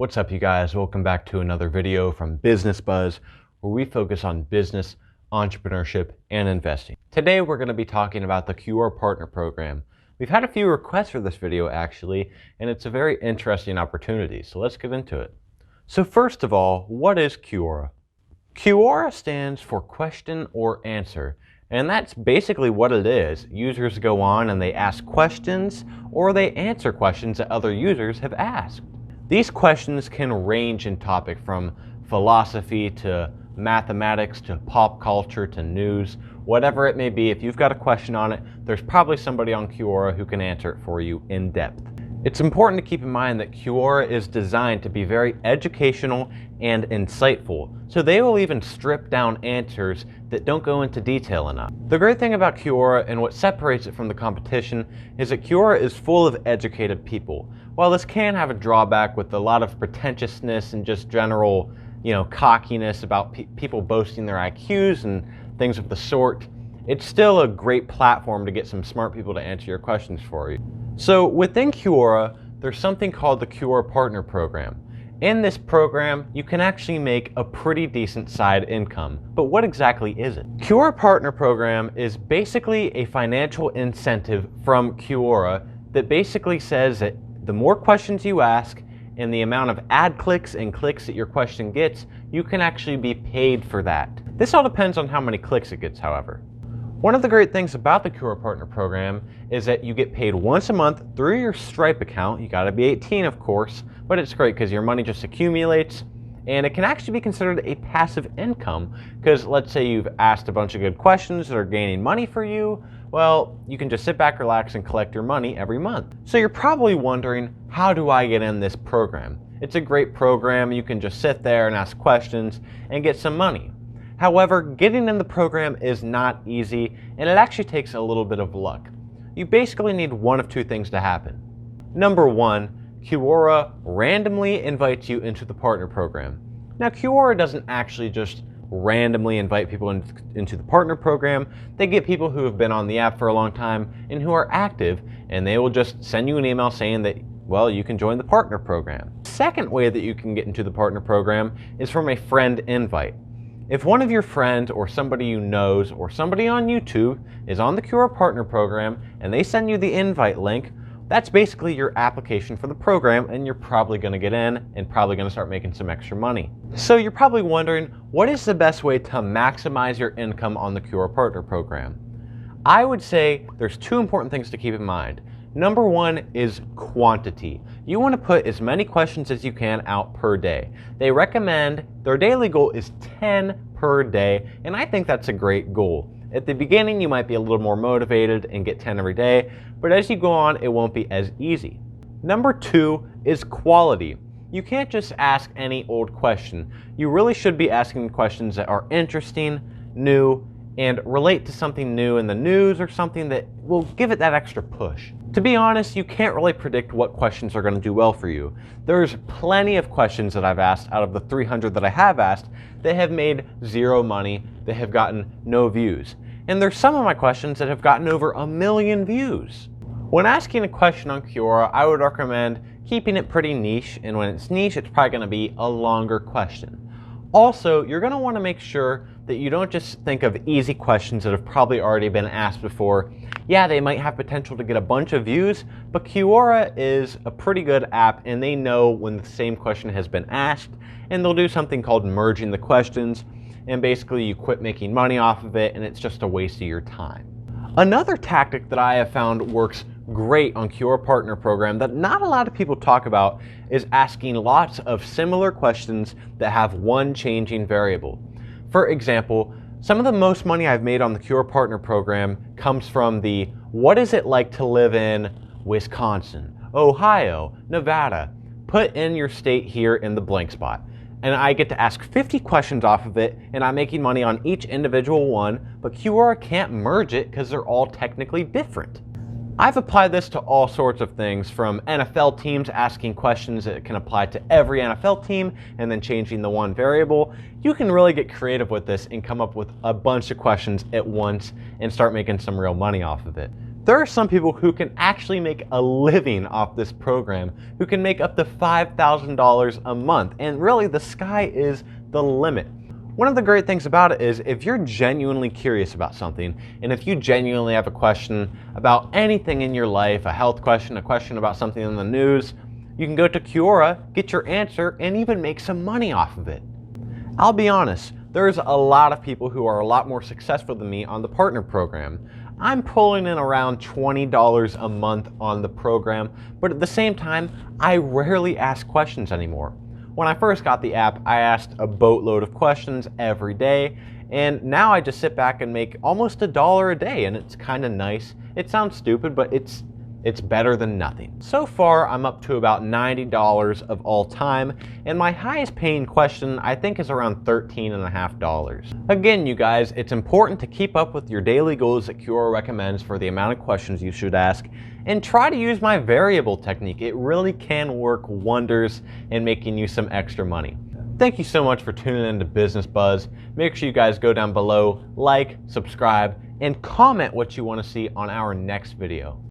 What's up, you guys? Welcome back to another video from Business Buzz, where we focus on business, entrepreneurship, and investing. Today, we're going to be talking about the Quora Partner Program. We've had a few requests for this video, actually, and it's a very interesting opportunity, so let's get into it. So first of all, what is Quora? Quora stands for question or answer, and that's basically what it is. Users go on and they ask questions, or they answer questions that other users have asked. These questions can range in topic from philosophy to mathematics to pop culture to news, whatever it may be. If you've got a question on it, there's probably somebody on Quora who can answer it for you in depth. It's important to keep in mind that Quora is designed to be very educational and insightful, so they will even strip down answers that don't go into detail enough. The great thing about Quora and what separates it from the competition is that Quora is full of educated people. While this can have a drawback with a lot of pretentiousness and just general, cockiness about people boasting their IQs and things of the sort, it's still a great platform to get some smart people to answer your questions for you. So within Quora, there's something called the Quora Partner Program. In this program, you can actually make a pretty decent side income. But what exactly is it? Quora Partner Program is basically a financial incentive from Quora that basically says that the more questions you ask and the amount of ad clicks and clicks that your question gets, you can actually be paid for that. This all depends on how many clicks it gets, however. One of the great things about the Quora Partner Program is that you get paid once a month through your Stripe account. You gotta be 18, of course, but it's great because your money just accumulates, and it can actually be considered a passive income because let's say you've asked a bunch of good questions that are gaining money for you. Well, you can just sit back, relax, and collect your money every month. So you're probably wondering, how do I get in this program? It's a great program. You can just sit there and ask questions and get some money. However, getting in the program is not easy, and it actually takes a little bit of luck. You basically need one of two things to happen. Number one, Quora randomly invites you into the partner program. Now, Quora doesn't actually just randomly invite people into the partner program. They get people who have been on the app for a long time and who are active, and they will just send you an email saying that, well, you can join the partner program. Second way that you can get into the partner program is from a friend invite. If one of your friends or somebody you know or somebody on YouTube is on the Quora Partner Program and they send you the invite link, that's basically your application for the program, and you're probably going to get in and probably going to start making some extra money. So you're probably wondering, what is the best way to maximize your income on the Quora Partner Program? I would say there's two important things to keep in mind. Number one is quantity. You want to put as many questions as you can out per day. They recommend their daily goal is 10 per day, and I think that's a great goal. At the beginning, you might be a little more motivated and get 10 every day, but as you go on, it won't be as easy. Number two is quality. You can't just ask any old question. You really should be asking questions that are interesting, new, and relate to something new in the news or something that will give it that extra push. To be honest, you can't really predict what questions are going to do well for you. There's plenty of questions that I've asked out of the 300 that I have asked that have made zero money, that have gotten no views. And there's some of my questions that have gotten over 1 million views. When asking a question on Quora, I would recommend keeping it pretty niche, and when it's niche, it's probably going to be a longer question. Also, you're going to want to make sure that you don't just think of easy questions that have probably already been asked before. Yeah, they might have potential to get a bunch of views, but Quora is a pretty good app, and they know when the same question has been asked, and they'll do something called merging the questions, and basically you quit making money off of it, and it's just a waste of your time. Another tactic that I have found works great on Quora Partner Program that not a lot of people talk about is asking lots of similar questions that have one changing variable. For example, some of the most money I've made on the Quora Partner Program comes from the what is it like to live in Wisconsin, Ohio, Nevada. Put in your state here in the blank spot. And I get to ask 50 questions off of it, and I'm making money on each individual one, but Quora can't merge it because they're all technically different. I've applied this to all sorts of things, from NFL teams asking questions that can apply to every NFL team and then changing the one variable. You can really get creative with this and come up with a bunch of questions at once and start making some real money off of it. There are some people who can actually make a living off this program, who can make up to $5,000 a month, and really the sky is the limit. One of the great things about it is if you're genuinely curious about something, and if you genuinely have a question about anything in your life, a health question, a question about something in the news, you can go to Quora, get your answer, and even make some money off of it. I'll be honest, there's a lot of people who are a lot more successful than me on the partner program. I'm pulling in around $20 a month on the program, but at the same time, I rarely ask questions anymore. When I first got the app, I asked a boatload of questions every day, and now I just sit back and make almost $1 a day, and it's kind of nice. It sounds stupid, but it's better than nothing. So far, I'm up to about $90 of all time, and my highest paying question I think is around $13.50. Again, you guys, it's important to keep up with your daily goals that Quora recommends for the amount of questions you should ask, and try to use my variable technique. It really can work wonders in making you some extra money. Thank you so much for tuning in to Business Buzz. Make sure you guys go down below, like, subscribe, and comment what you want to see on our next video.